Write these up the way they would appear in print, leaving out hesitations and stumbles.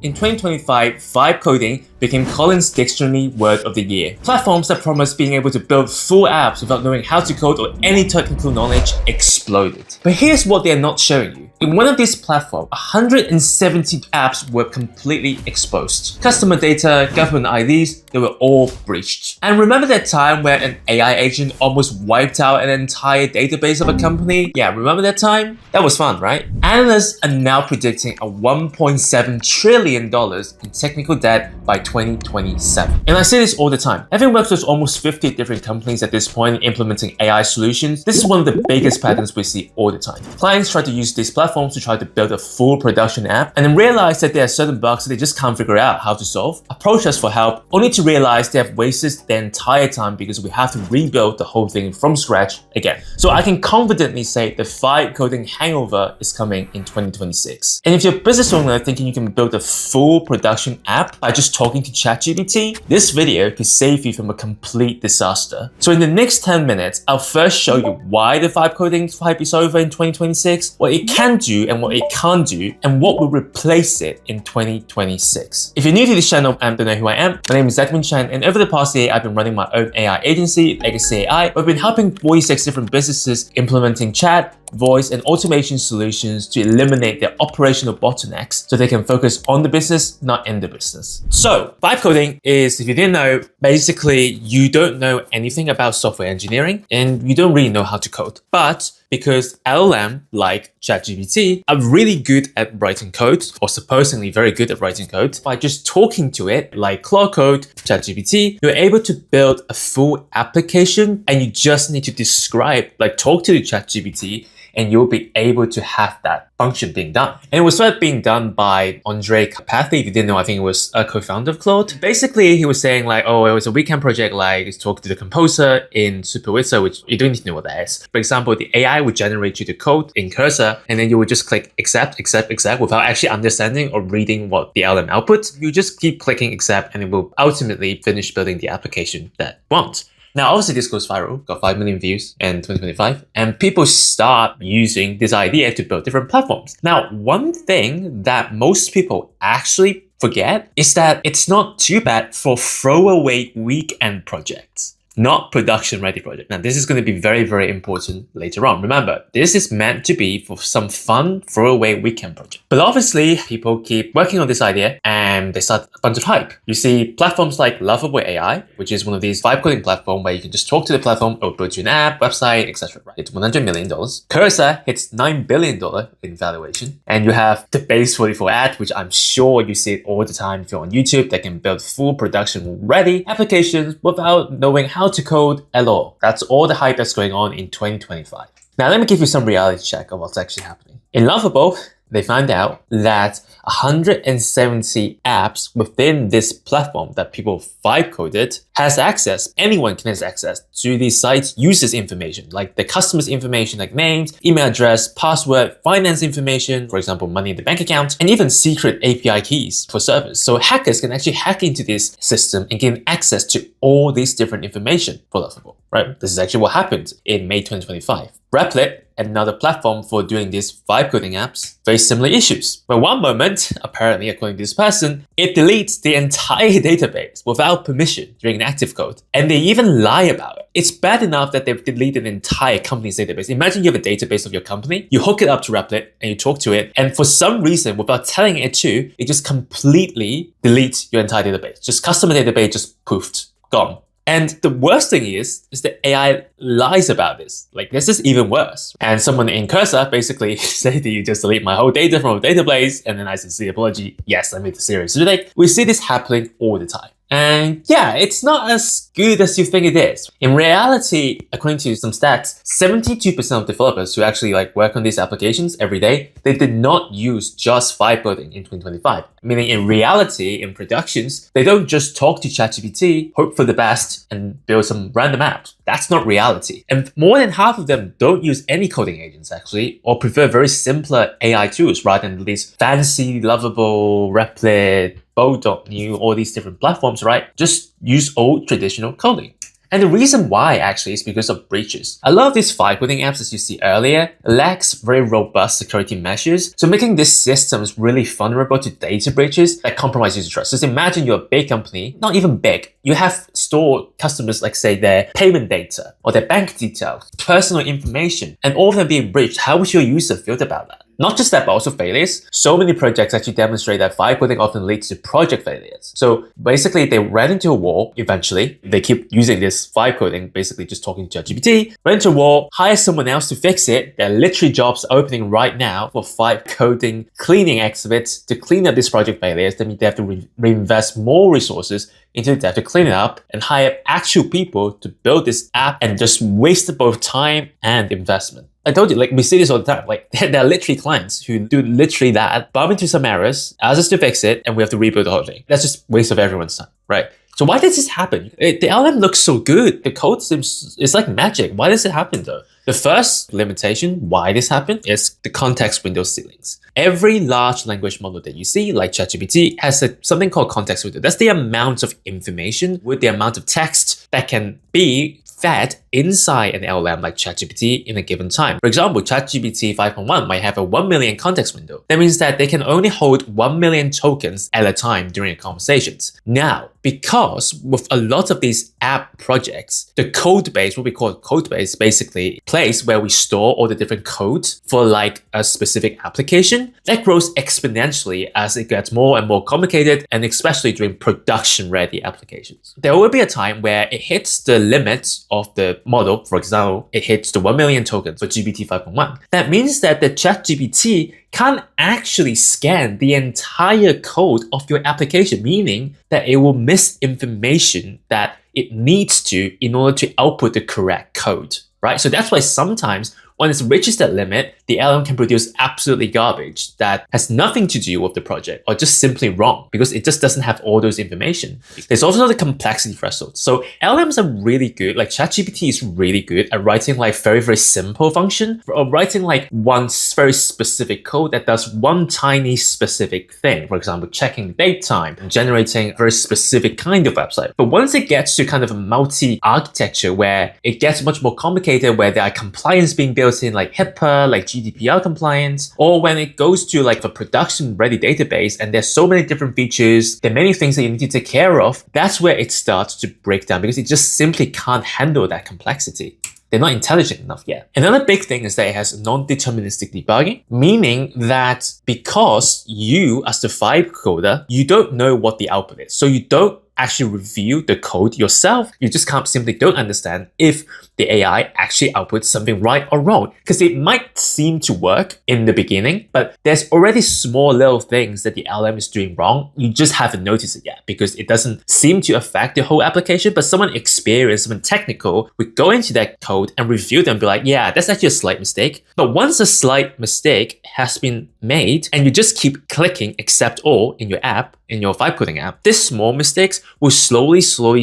In 2025, vibe coding became Collins Dictionary Word of the Year. Platforms that promised being able to build full apps without knowing how to code or any technical knowledge exploded. But here's what they're not showing you. In one of these platforms, 170 apps were completely exposed. Customer data, government IDs, they were all breached. And remember that time where an AI agent almost wiped out an entire database of a company? Yeah, remember that time? That was fun, right? Analysts are now predicting a $1.7 trillion in technical debt by 2027. And I say this all the time. Having worked with almost 50 different companies at this point implementing AI solutions, this is one of the biggest patterns we see all the time. Clients try to use these platforms to try to build a full production app and then realize that there are certain bugs that they just can't figure out how to solve, approach us for help, only to realize they have wasted their entire time because we have to rebuild the whole thing from scratch again. So I can confidently say the vibe coding hangover is coming in 2026. And if you're a business owner thinking you can build a full production app by just talking to ChatGPT, this video could save you from a complete disaster. So in the next 10 minutes, I'll first show you why the vibe coding hype is over in 2026, what it can do and what it can't do, and what will replace it in 2026. If you're new to this channel and don't know who I am, my name is Jaanne, and over the past year, I've been running my own AI agency, Legacy AI. I've been helping 46 different businesses implementing chat, voice, and automation solutions to eliminate their operational bottlenecks so they can focus on the business, not in the business. So, vibe coding is, if you didn't know, basically you don't know anything about software engineering and you don't really know how to code. But because LLM, like ChatGPT, are really good at writing code, or supposedly very good at writing code, by just talking to it, like Claude Code, ChatGPT, you're able to build a full application and you just need to describe, like talk to the ChatGPT, and you'll be able to have that function being done. And it was sort of being done by Andre Carpathy. If you didn't know, I think it was a co-founder of Claude. Basically, he was saying like, oh, it was a weekend project, like talk to the composer in SuperWizard, which you don't need to know what that is. For example, the AI would generate you the code in cursor, and then you would just click accept, accept, accept without actually understanding or reading what the LM outputs. You just keep clicking accept and it will ultimately finish building the application that you want. Now, obviously this goes viral, got 5 million views in 2025, and people start using this idea to build different platforms. Now, one thing that most people actually forget is that it's not too bad for throwaway weekend projects, not production-ready project. Now, this is going to be very, very important later on. Remember, this is meant to be for some fun throwaway weekend project. But obviously, people keep working on this idea and they start a bunch of hype. You see platforms like Lovable AI, which is one of these vibe coding platforms where you can just talk to the platform, it'll build you an app, website, etc. Right? It's $100 million. Cursor hits $9 billion in valuation. And you have the Base 44 ad, which I'm sure you see it all the time if you're on YouTube, that can build full production-ready applications without knowing how to code at all. That's all the hype that's going on in 2025. Now, let me give you some reality check of what's actually happening. In Lovable, they found out that 170 apps within this platform that people vibe coded has access, anyone can have access to these sites, users information, like the customer's information, like names, email address, password, finance information, for example, money in the bank account, and even secret API keys for servers. So hackers can actually hack into this system and gain access to all these different information for Lovable, right? This is actually what happened in May 2025. Replit, another platform for doing these vibe coding apps, face similar issues. But one moment, apparently according to this person, it deletes the entire database without permission during an active code. And they even lie about it. It's bad enough that they've deleted an entire company's database. Imagine you have a database of your company, you hook it up to Replit and you talk to it, and for some reason, without telling it to, it just completely deletes your entire database. Just customer database just poofed, gone. And the worst thing is that AI lies about this. Like, this is even worse. And someone in Cursor basically said that you just delete my whole data from a database, and then I sincere apology. Yes, I made a serious mistake. We see this happening all the time. And yeah, it's not as good as you think it is. In reality, according to some stats, 72% of developers who actually work on these applications every day, they did not use just vibe coding in 2025. Meaning in reality, in productions, they don't just talk to ChatGPT, hope for the best, and build some random apps. That's not reality. And more than half of them don't use any coding agents actually, or prefer very simpler AI tools rather than these fancy, lovable, Replit, Bo.new, all these different platforms, right? Just use old traditional coding. And the reason why actually is because of breaches. A lot of these vibe coding apps, as you see earlier, lacks very robust security measures, so making these systems really vulnerable to data breaches that compromise user trust. Just imagine you're a big company, not even big, you have stored customers, like say their payment data or their bank details, personal information, and all of them being breached. How would your user feel about that? Not just that, but also failures. So many projects actually demonstrate that vibe coding often leads to project failures. So basically, they ran into a wall eventually. They keep using this vibe coding, basically just talking to ChatGPT, ran into a wall, hire someone else to fix it. There are literally jobs opening right now for vibe coding cleaning experts to clean up these project failures. That means they have to reinvest more resources into the dev to clean it up and hire actual people to build this app and just waste both time and investment. I told you, like, we see this all the time. Like, there are literally clients who do literally that, bump into some errors, ask us to fix it, and we have to rebuild the whole thing. That's just waste of everyone's time, right? So why does this happen? The LM looks so good. The code seems, it's like magic. Why does it happen though? The first limitation why this happened is the context window ceilings. Every large language model that you see, like ChatGPT, has something called context window. That's the amount of information with the amount of text that can be fed inside an LLM like ChatGPT in a given time. For example, ChatGPT 5.1 might have a 1 million context window. That means that they can only hold 1 million tokens at a time during conversations. Now, because with a lot of these app projects, the code base, what we call code base, basically a place where we store all the different codes for like a specific application, that grows exponentially as it gets more and more complicated, and especially during production-ready applications. There will be a time where it hits the limits of the model. For example, it hits the 1 million tokens for GPT 5.1. That means that the ChatGPT can't actually scan the entire code of your application, meaning that it will miss information that it needs to in order to output the correct code, right? So that's why sometimes when it reaches that limit, the LM can produce absolutely garbage that has nothing to do with the project or just simply wrong because it just doesn't have all those information. There's also the complexity threshold. So LMs are really good, like ChatGPT is really good at writing like very simple function or writing like one very specific code that does one tiny specific thing. For example, checking the date time and generating a very specific kind of website. But once it gets to kind of a multi-architecture where it gets much more complicated, where there are compliance being built in like HIPAA, like GDPR compliance, or when it goes to like a production-ready database and there's so many different features, there are many things that you need to take care of, that's where it starts to break down because it just simply can't handle that complexity. They're not intelligent enough yet. Another big thing is that it has non-deterministic debugging, meaning that because you, as the vibe coder, you don't know what the output is. So you don't actually review the code yourself. You just simply don't understand if the AI actually outputs something right or wrong. Because it might seem to work in the beginning, but there's already small little things that the LM is doing wrong. You just haven't noticed it yet because it doesn't seem to affect the whole application. But someone experienced, someone technical, would go into that code and review them and be like, yeah, that's actually a slight mistake. But once a slight mistake has been made and you just keep clicking accept all in your app, in your vibe coding app, these small mistakes will slowly spiral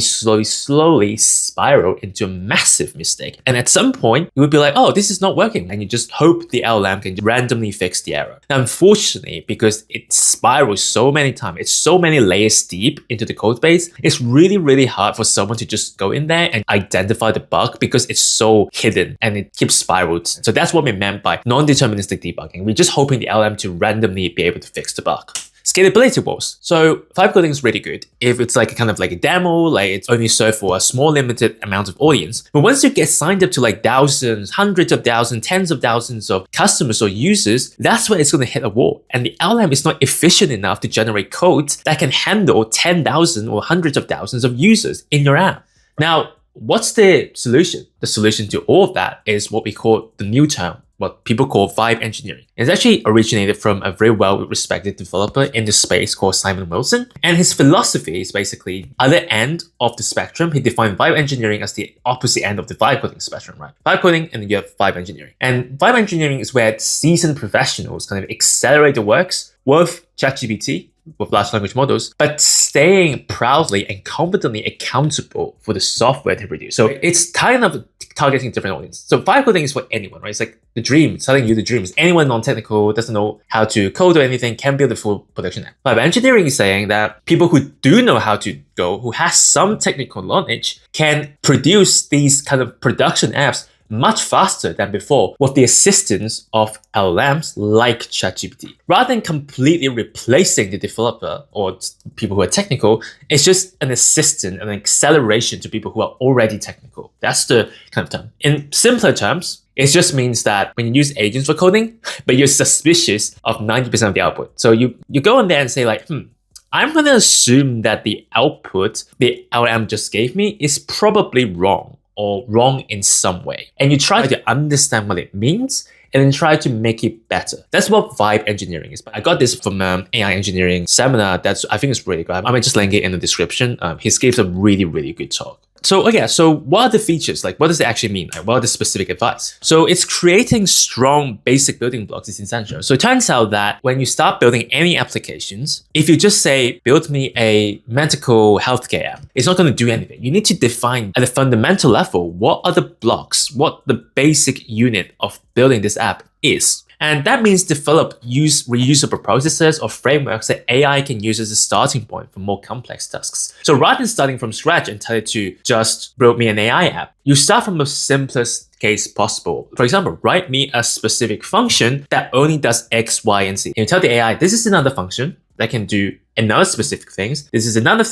into a massive mistake. And at some point, you would be like, oh, this is not working. And you just hope the LLM can randomly fix the error. Now, unfortunately, because it spirals so many times, it's so many layers deep into the code base, it's really hard for someone to just go in there and identify the bug because it's so hidden and it keeps spiraled. So that's what we meant by non-deterministic debugging. We're just hoping the LLM to randomly be able to fix the bug. Scalability walls. So vibe coding is really good if it's like a kind of like a demo, like it's only served for a small limited amount of audience. But once you get signed up to like thousands, hundreds of thousands, tens of thousands of customers or users, that's where it's going to hit a wall. And the LM is not efficient enough to generate code that can handle 10,000 or hundreds of thousands of users in your app. Now, what's the solution? The solution to all of that is what we call the new term, what people call vibe engineering. It's actually originated from a very well-respected developer in the space called Simon Wilson. And his philosophy is basically other end of the spectrum. He defined vibe engineering as the opposite end of the vibe coding spectrum, right? Vibe coding and then you have vibe engineering. And vibe engineering is where seasoned professionals kind of accelerate the works with ChatGPT, with large language models, but staying proudly and confidently accountable for the software they produce. So it's kind of targeting different audiences. So vibe coding is for anyone, right? It's like the dream, telling you the dreams. Anyone non-technical, doesn't know how to code or anything, can build a full production app. Vibe engineering is saying that people who do know how to code, who has some technical knowledge, can produce these kind of production apps much faster than before with the assistance of LLMs like ChatGPT. Rather than completely replacing the developer or people who are technical, it's just an assistant, an acceleration to people who are already technical. That's the kind of term. In simpler terms, it just means that when you use agents for coding, but you're suspicious of 90% of the output. So you go in there and say like, I'm going to assume that the output the LLM just gave me is probably wrong, or wrong in some way. And you try to understand what it means and then try to make it better. That's what vibe engineering is. I got this from AI engineering seminar I think it's really good. I might just link it in the description. He gave a really, really good talk. So what are the features? Like, what does it actually mean? Like, what are the specific advice? So it's creating strong basic building blocks is essential. So it turns out that when you start building any applications, if you just say, build me a medical healthcare app, it's not going to do anything. You need to define at a fundamental level, what are the blocks, what the basic unit of building this app is. And that means develop reusable processes or frameworks that AI can use as a starting point for more complex tasks. So rather than starting from scratch and tell it to just build me an AI app, you start from the simplest case possible. For example, write me a specific function that only does X, Y, and Z. And you tell the AI, this is another function that can do another specific things. This is another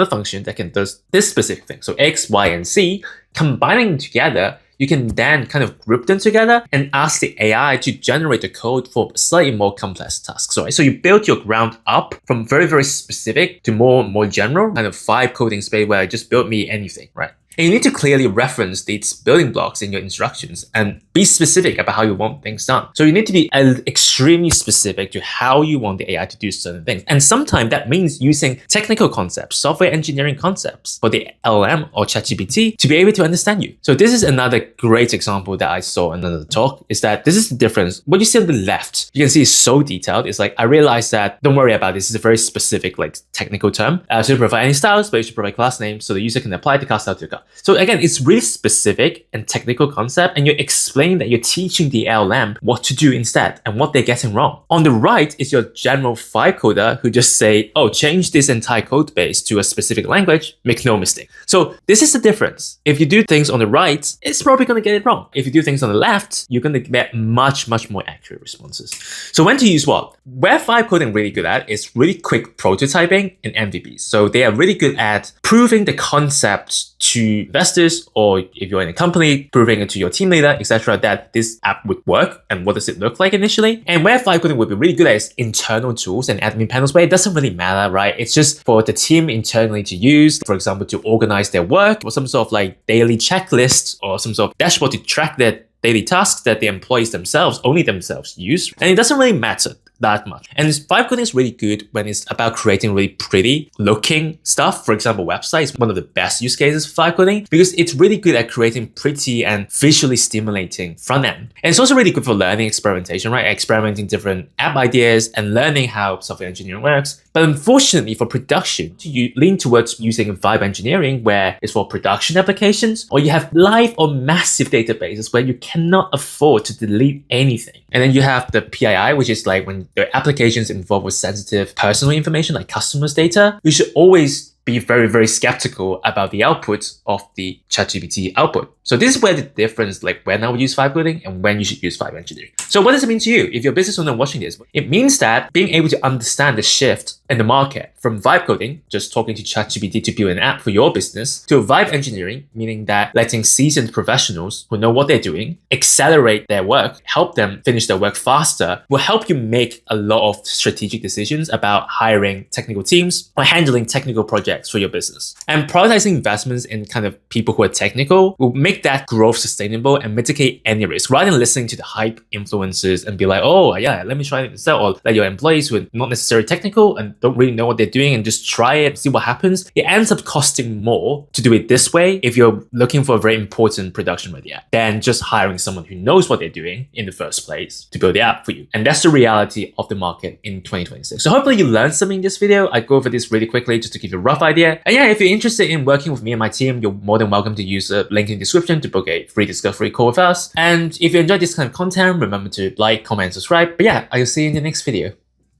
function that can do this specific thing. So X, Y, and Z, combining them together, you can then kind of group them together and ask the AI to generate the code for slightly more complex tasks. So you build your ground up from very, very specific to more general, kind of vibe coding space where just build me anything, right? And you need to clearly reference these building blocks in your instructions and be specific about how you want things done. So you need to be extremely specific to how you want the AI to do certain things. And sometimes that means using technical concepts, software engineering concepts for the LLM or ChatGPT to be able to understand you. So this is another great example that I saw in another talk, is that this is the difference. What you see on the left, you can see it's so detailed. It's like, I realized that, don't worry about this. This is a very specific like technical term. So you provide any styles, but you should provide class names so the user can apply the class style to the class. So again, it's really specific and technical concept, and you're explaining that you're teaching the LLM what to do instead and what they're getting wrong. On the right is your general vibe coder who just say, oh, change this entire code base to a specific language, make no mistake. So this is the difference. If you do things on the right, it's probably going to get it wrong. If you do things on the left, you're going to get much, much more accurate responses. So when to use what? Where vibe coding really good at is really quick prototyping and MVPs. So they are really good at proving the concept to investors, or if you're in a company, proving it to your team leader, etc., that this app would work and what does it look like initially. And where vibe coding would be really good at is internal tools and admin panels, where it doesn't really matter, right? It's just for the team internally to use, for example, to organize their work, or some sort of like daily checklist, or some sort of dashboard to track their daily tasks that the employees themselves, only themselves use. And it doesn't really matter that much. And vibe coding is really good when it's about creating really pretty looking stuff. For example, websites, one of the best use cases for vibe coding, because it's really good at creating pretty and visually stimulating front end. And it's also really good for learning experimentation, right? Experimenting different app ideas and learning how software engineering works. But unfortunately for production, you lean towards using vibe engineering where it's for production applications, or you have live or massive databases where you cannot afford to delete anything. And then you have the PII, which is like when the applications involved with sensitive personal information like customers' data, you should always be very, very skeptical about the output of the ChatGPT output. So this is where the difference, like when I would use vibe coding and when you should use vibe engineering. So what does it mean to you? If you're a business owner watching this, it means that being able to understand the shift in the market from vibe coding, just talking to ChatGPT to build an app for your business, to vibe engineering, meaning that letting seasoned professionals who know what they're doing accelerate their work, help them finish their work faster, will help you make a lot of strategic decisions about hiring technical teams or handling technical projects prospects for your business. And prioritizing investments in kind of people who are technical will make that growth sustainable and mitigate any risk, rather than listening to the hype influencers and be like, oh yeah, let me try it instead, or let your employees who are not necessarily technical and don't really know what they're doing and just try it, see what happens. It ends up costing more to do it this way if you're looking for a very important production ready app than just hiring someone who knows what they're doing in the first place to build the app for you. And that's the reality of the market in 2026. So hopefully you learned something in this video. I go over this really quickly just to give you a rough idea. And yeah, if you're interested in working with me and my team, you're more than welcome to use the link in the description to book a free discovery call with us. And if you enjoyed this kind of content, remember to like, comment, and subscribe. But yeah, I'll see you in the next video.